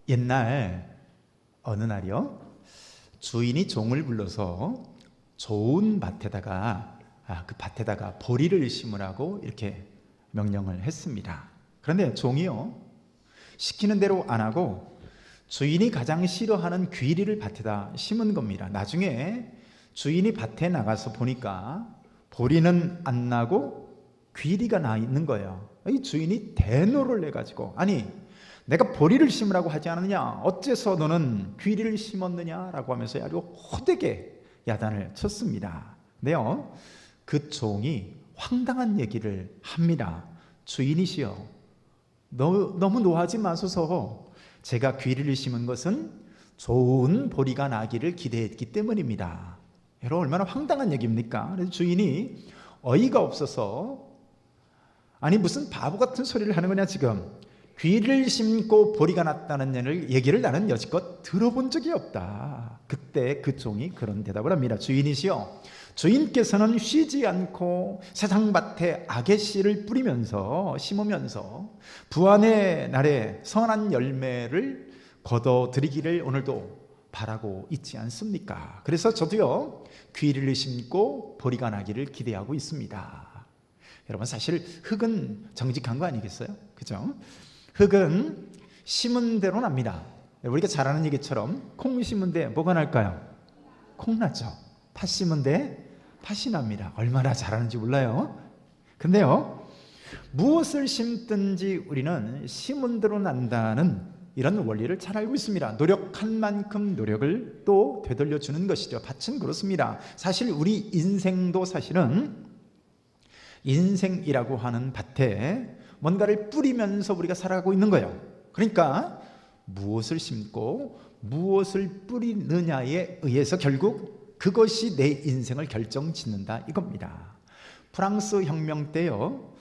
옛날 어느 날이요, 주인이 종을 불러서 좋은 밭에다가 그 밭에다가 보리를 심으라고 이렇게 명령을 했습니다. 그런데 종이요, 시키는 대로 안 하고 주인이 가장 싫어하는 귀리를 밭에다 심은 겁니다. 나중에 주인이 밭에 나가서 보니까 보리는 안 나고 귀리가 나 있는 거예요. 이 주인이 대노를 내가지고, 아니 내가 보리를 심으라고 하지 않느냐, 어째서 너는 귀리를 심었느냐라고 하면서 아주 호되게 야단을 쳤습니다. 근데요, 그 종이 황당한 얘기를 합니다. 주인이시여, 너무 노하지 마소서. 제가 귀리를 심은 것은 좋은 보리가 나기를 기대했기 때문입니다. 여러분, 얼마나 황당한 얘기입니까? 그래서 주인이 어이가 없어서, 아니 무슨 바보 같은 소리를 하는 거냐, 지금 귀를 심고 보리가 났다는 얘기를 나는 여지껏 들어본 적이 없다. 그때 그 종이 그런 대답을 합니다. 주인이시여, 주인께서는 쉬지 않고 세상밭에 악의 씨를 뿌리면서 심으면서 부활의 날에 선한 열매를 거둬들이기를 오늘도 바라고 있지 않습니까? 그래서 저도요, 귀를 심고 보리가 나기를 기대하고 있습니다. 여러분, 사실 흙은 정직한 거 아니겠어요? 그죠? 흙은 심은 대로 납니다. 우리가 잘 아는 얘기처럼 콩 심은 데 뭐가 날까요? 콩 나죠. 팥 심은 데 팥이 납니다. 얼마나 잘하는지 몰라요. 근데요, 무엇을 심든지 우리는 심은 대로 난다는 이런 원리를 잘 알고 있습니다. 노력한 만큼 노력을 또 되돌려주는 것이죠. 밭은 그렇습니다. 사실 우리 인생도 사실은 인생이라고 하는 밭에 뭔가를 뿌리면서 우리가 살아가고 있는 거예요. 그러니까 무엇을 심고 무엇을 뿌리느냐에 의해서 결국 그것이 내 인생을 결정짓는다 이겁니다. 프랑스 혁명 때요,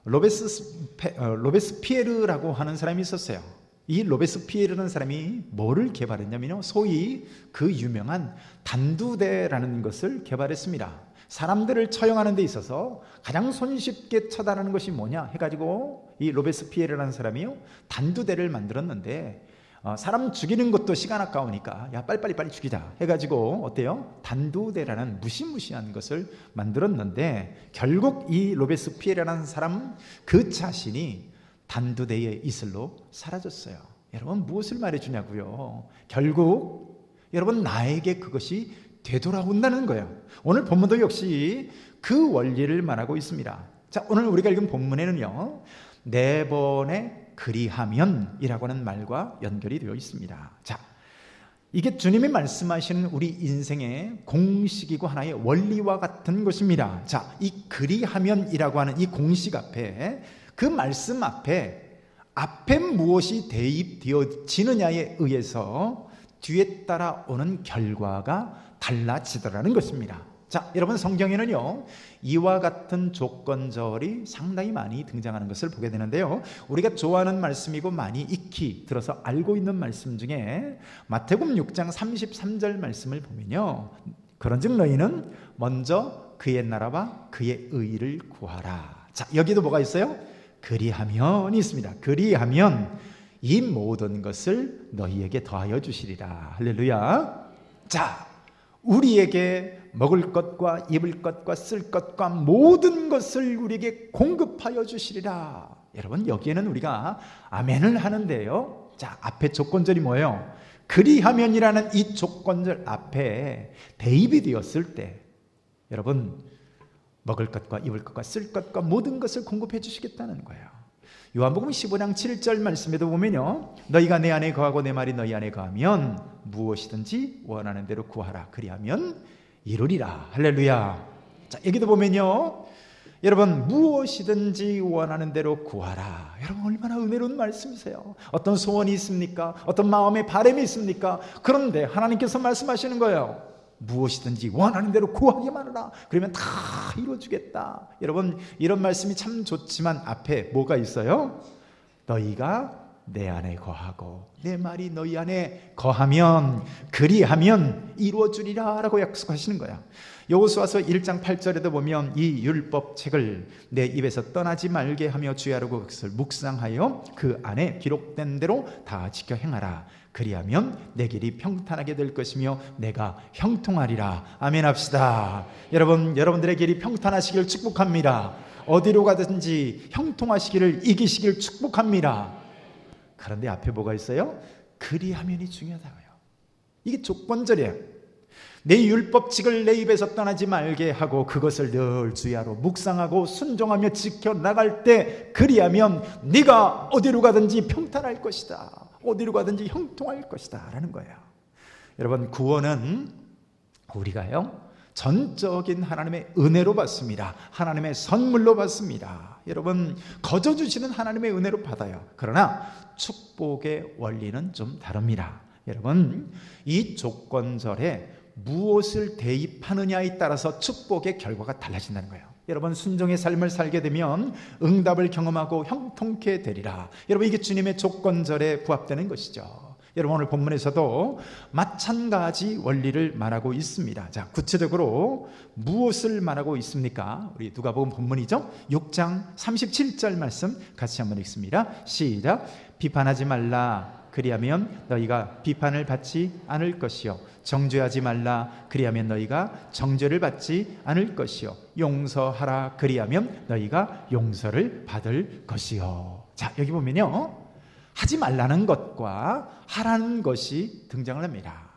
로베스피에르라고 하는 사람이 있었어요. 이 로베스피에르라는 사람이 뭐를 개발했냐면요, 소위 그 유명한 단두대라는 것을 개발했습니다. 사람들을 처형하는 데 있어서 가장 손쉽게 처단하는 것이 뭐냐 해가지고 이 로베스피에르라는 사람이요, 단두대를 만들었는데 사람 죽이는 것도 시간 아까우니까 야 빨리 죽이자 해가지고 어때요? 단두대라는 무시무시한 것을 만들었는데 결국 이 로베스피에르라는 사람 그 자신이 단두대의 이슬로 사라졌어요. 여러분, 무엇을 말해주냐고요? 결국 여러분, 나에게 그것이 되돌아온다는 거예요. 오늘 본문도 역시 그 원리를 말하고 있습니다. 자, 오늘 우리가 읽은 본문에는요, 네 번의 그리하면이라고 하는 말과 연결이 되어 있습니다. 자, 이게 주님이 말씀하시는 우리 인생의 공식이고 하나의 원리와 같은 것입니다. 자, 이 그리하면이라고 하는 이 공식 앞에, 그 말씀 앞에 무엇이 대입되어지느냐에 의해서 뒤에 따라오는 결과가 달라지더라는 것입니다. 자, 여러분, 성경에는요, 이와 같은 조건절이 상당히 많이 등장하는 것을 보게 되는데요, 우리가 좋아하는 말씀이고 많이 익히 들어서 알고 있는 말씀 중에 마태복음 6장 33절 말씀을 보면요, 그런즉 너희는 먼저 그의 나라와 그의 의를 구하라. 자, 여기도 뭐가 있어요? 그리하면이 있습니다. 그리하면 이 모든 것을 너희에게 더하여 주시리라. 할렐루야. 자, 우리에게 먹을 것과 입을 것과 쓸 것과 모든 것을 우리에게 공급하여 주시리라. 여러분, 여기에는 우리가 아멘을 하는데요, 자, 앞에 조건절이 뭐예요? 그리하면이라는 이 조건절 앞에 대입이 되었을 때 여러분, 먹을 것과 입을 것과 쓸 것과 모든 것을 공급해 주시겠다는 거예요. 요한복음 15장 7절 말씀에도 보면요, 너희가 내 안에 거하고 내 말이 너희 안에 거하면 무엇이든지 원하는 대로 구하라. 그리하면 이루리라. 할렐루야. 자, 여기도 보면요, 여러분, 무엇이든지 원하는 대로 구하라. 여러분, 얼마나 은혜로운 말씀이세요. 어떤 소원이 있습니까? 어떤 마음의 바람이 있습니까? 그런데 하나님께서 말씀하시는 거예요. 무엇이든지 원하는 대로 구하기만 하라. 그러면 다 이루어주겠다. 여러분, 이런 말씀이 참 좋지만 앞에 뭐가 있어요? 너희가 내 안에 거하고 내 말이 너희 안에 거하면 그리하면 이루어주리라 라고 약속하시는 거야. 여호수아서 1장 8절에도 보면 이 율법책을 내 입에서 떠나지 말게 하며 주야라고 그것을 묵상하여 그 안에 기록된 대로 다 지켜 행하라. 그리하면 내 길이 평탄하게 될 것이며 내가 형통하리라. 아멘 합시다. 여러분들의 길이 평탄하시기를 축복합니다. 어디로 가든지 형통하시기를, 이기시기를 축복합니다. 그런데 앞에 뭐가 있어요? 그리하면이 중요하다고요. 이게 조건절이에요. 내 율법칙을 내 입에서 떠나지 말게 하고 그것을 늘 주야로 묵상하고 순종하며 지켜나갈 때 그리하면 네가 어디로 가든지 평탄할 것이다, 어디로 가든지 형통할 것이다 라는 거예요. 여러분, 구원은 우리가요 전적인 하나님의 은혜로 받습니다. 하나님의 선물로 받습니다. 여러분, 거저 주시는 하나님의 은혜로 받아요. 그러나 축복의 원리는 좀 다릅니다. 여러분, 이 조건절에 무엇을 대입하느냐에 따라서 축복의 결과가 달라진다는 거예요. 여러분, 순종의 삶을 살게 되면 응답을 경험하고 형통케 되리라. 여러분, 이게 주님의 조건절에 부합되는 것이죠. 여러분, 오늘 본문에서도 마찬가지 원리를 말하고 있습니다. 자, 구체적으로 무엇을 말하고 있습니까? 우리 누가복음 본문이죠. 6장 37절 말씀 같이 한번 읽습니다. 시작. 비판하지 말라. 그리하면 너희가 비판을 받지 않을 것이요, 정죄하지 말라. 그리하면 너희가 정죄를 받지 않을 것이요, 용서하라. 그리하면 너희가 용서를 받을 것이요. 자, 여기 보면요, 하지 말라는 것과 하라는 것이 등장을 합니다.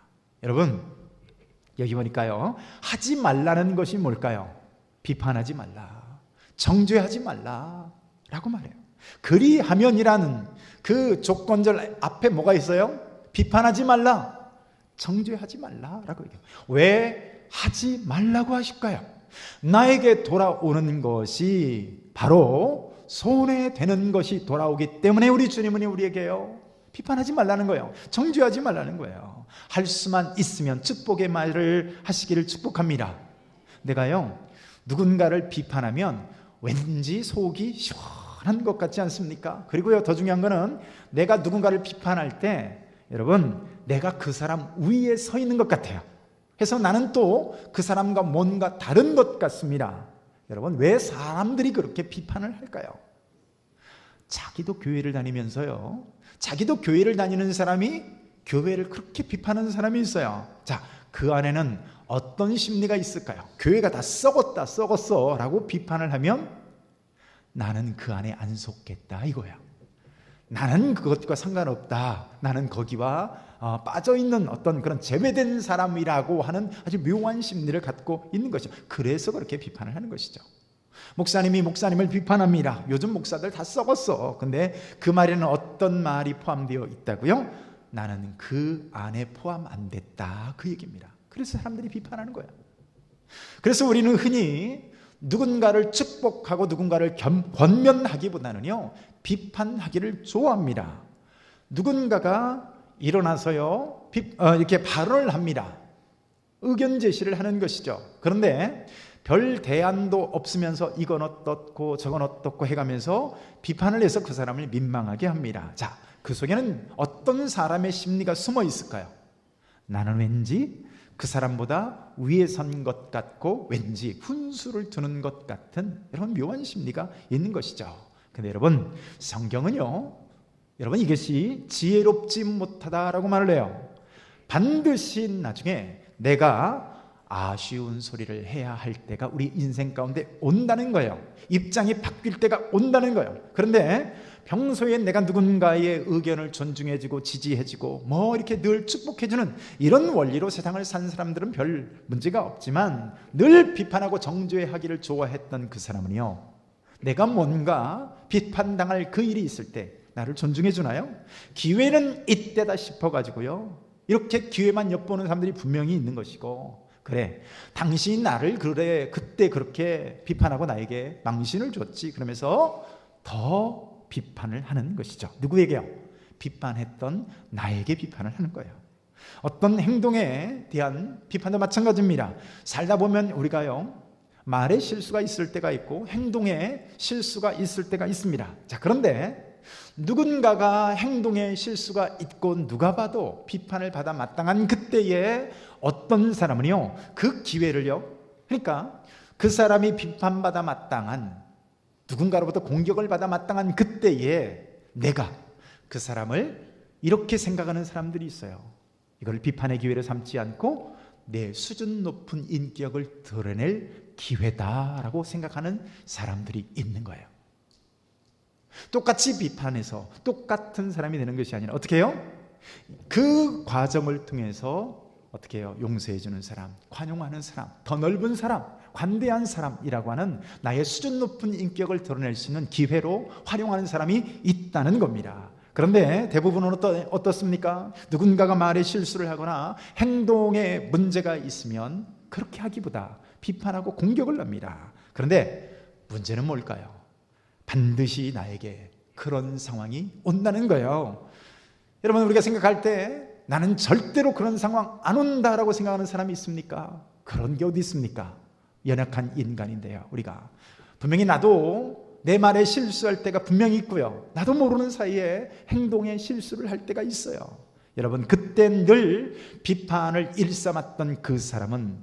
여러분, 여기 보니까요, 하지 말라는 것이 뭘까요? 비판하지 말라, 정죄하지 말라 라고 말해요. 그리하면이라는 그 조건절 앞에 뭐가 있어요? 비판하지 말라, 정죄하지 말라라고 얘기해요. 왜 하지 말라고 하실까요? 나에게 돌아오는 것이 바로 손해되는 것이 돌아오기 때문에 우리 주님은 우리에게요 비판하지 말라는 거예요. 정죄하지 말라는 거예요. 할 수만 있으면 축복의 말을 하시기를 축복합니다. 내가요 누군가를 비판하면 왠지 속이 시원한 것 같지 않습니까? 그리고요, 더 중요한 거는 내가 누군가를 비판할 때 여러분, 내가 그 사람 위에 서 있는 것 같아요. 그래서 나는 또 그 사람과 뭔가 다른 것 같습니다. 여러분, 왜 사람들이 그렇게 비판을 할까요? 자기도 교회를 다니면서요, 자기도 교회를 다니는 사람이 교회를 그렇게 비판하는 사람이 있어요. 자, 그 안에는 어떤 심리가 있을까요? 교회가 다 썩었다, 썩었어 라고 비판을 하면 나는 그 안에 안 속겠다 이거야. 나는 그것과 상관없다. 나는 거기와 빠져있는 어떤 그런 제외된 사람이라고 하는 아주 묘한 심리를 갖고 있는 것이죠. 그래서 그렇게 비판을 하는 것이죠. 목사님이 목사님을 비판합니다. 요즘 목사들 다 썩었어. 근데 그 말에는 어떤 말이 포함되어 있다고요? 나는 그 안에 포함 안 됐다, 그 얘기입니다. 그래서 사람들이 비판하는 거예요. 그래서 우리는 흔히 누군가를 축복하고 누군가를 권면하기보다는요 비판하기를 좋아합니다. 누군가가 일어나서요 이렇게 발언을 합니다. 의견 제시를 하는 것이죠. 그런데 별 대안도 없으면서 이건 어떻고 저건 어떻고 해가면서 비판을 해서 그 사람을 민망하게 합니다. 자, 그 속에는 어떤 사람의 심리가 숨어 있을까요? 나는 왠지 그 사람보다 위에 선 것 같고 왠지 훈수를 두는 것 같은 이런 묘한 심리가 있는 것이죠. 근데 여러분, 성경은요 여러분 이것이 지혜롭지 못하다라고 말을 해요. 반드시 나중에 내가 아쉬운 소리를 해야 할 때가 우리 인생 가운데 온다는 거예요. 입장이 바뀔 때가 온다는 거예요. 그런데 평소에 내가 누군가의 의견을 존중해주고 지지해주고 뭐 이렇게 늘 축복해주는 이런 원리로 세상을 산 사람들은 별 문제가 없지만 늘 비판하고 정죄하기를 좋아했던 그 사람은요, 내가 뭔가 비판당할 그 일이 있을 때 나를 존중해 주나요? 기회는 이때다 싶어가지고요 이렇게 기회만 엿보는 사람들이 분명히 있는 것이고, 그래 당신이 나를 그때 그렇게 비판하고 나에게 망신을 줬지 그러면서 더 비판을 하는 것이죠. 누구에게요? 비판했던 나에게 비판을 하는 거예요. 어떤 행동에 대한 비판도 마찬가지입니다. 살다 보면 우리가요 말에 실수가 있을 때가 있고 행동에 실수가 있을 때가 있습니다. 자, 그런데 누군가가 행동에 실수가 있고 누가 봐도 비판을 받아 마땅한 그때에 어떤 사람은요, 그 기회를요, 그러니까 그 사람이 비판받아 마땅한, 누군가로부터 공격을 받아 마땅한 그때에 내가 그 사람을 이렇게 생각하는 사람들이 있어요. 이걸 비판의 기회를 삼지 않고 내 수준 높은 인격을 드러낼 기회다라고 생각하는 사람들이 있는 거예요. 똑같이 비판해서 똑같은 사람이 되는 것이 아니라 어떻게 해요? 그 과정을 통해서 어떻게 해요? 용서해 주는 사람, 관용하는 사람, 더 넓은 사람, 관대한 사람이라고 하는 나의 수준 높은 인격을 드러낼 수 있는 기회로 활용하는 사람이 있다는 겁니다. 그런데 대부분은 어떻습니까? 누군가가 말에 실수를 하거나 행동에 문제가 있으면 그렇게 하기보다 비판하고 공격을 합니다. 그런데 문제는 뭘까요? 반드시 나에게 그런 상황이 온다는 거예요. 여러분, 우리가 생각할 때 나는 절대로 그런 상황 안 온다라고 생각하는 사람이 있습니까? 그런 게 어디 있습니까? 연약한 인간인데요. 우리가 분명히 나도 내 말에 실수할 때가 분명히 있고요, 나도 모르는 사이에 행동에 실수를 할 때가 있어요. 여러분, 그때 늘 비판을 일삼았던 그 사람은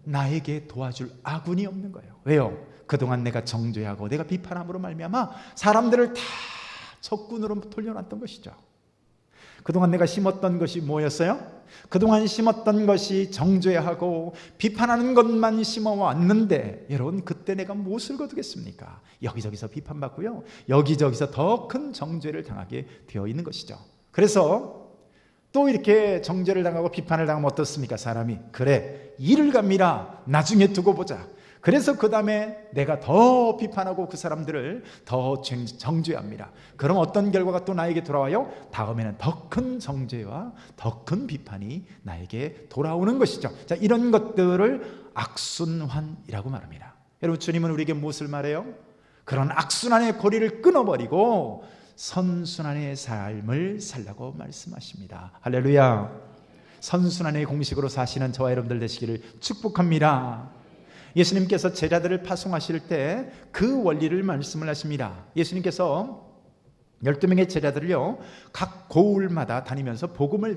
나에게 도와줄 아군이 없는 거예요. 왜요? 그동안 내가 정죄하고 내가 비판함으로 말미암아 사람들을 다 적군으로 돌려놨던 것이죠. 그동안 내가 심었던 것이 뭐였어요? 그동안 심었던 것이 정죄하고 비판하는 것만 심어왔는데, 여러분, 그때 내가 무엇을 거두겠습니까? 여기저기서 비판받고요, 여기저기서 더 큰 정죄를 당하게 되어 있는 것이죠. 그래서 또 이렇게 정죄를 당하고 비판을 당하면 어떻습니까? 사람이 그래, 이를 갑니다, 나중에 두고 보자. 그래서 그 다음에 내가 더 비판하고 그 사람들을 더 정죄합니다. 그럼 어떤 결과가 또 나에게 돌아와요? 다음에는 더 큰 정죄와 더 큰 비판이 나에게 돌아오는 것이죠. 자, 이런 것들을 악순환이라고 말합니다. 여러분, 주님은 우리에게 무엇을 말해요? 그런 악순환의 고리를 끊어버리고 선순환의 삶을 살라고 말씀하십니다. 할렐루야. 선순환의 공식으로 사시는 저와 여러분들 되시기를 축복합니다. 예수님께서 제자들을 파송하실 때 그 원리를 말씀을 하십니다. 예수님께서 12명의 제자들을요, 각 고을마다 다니면서 복음을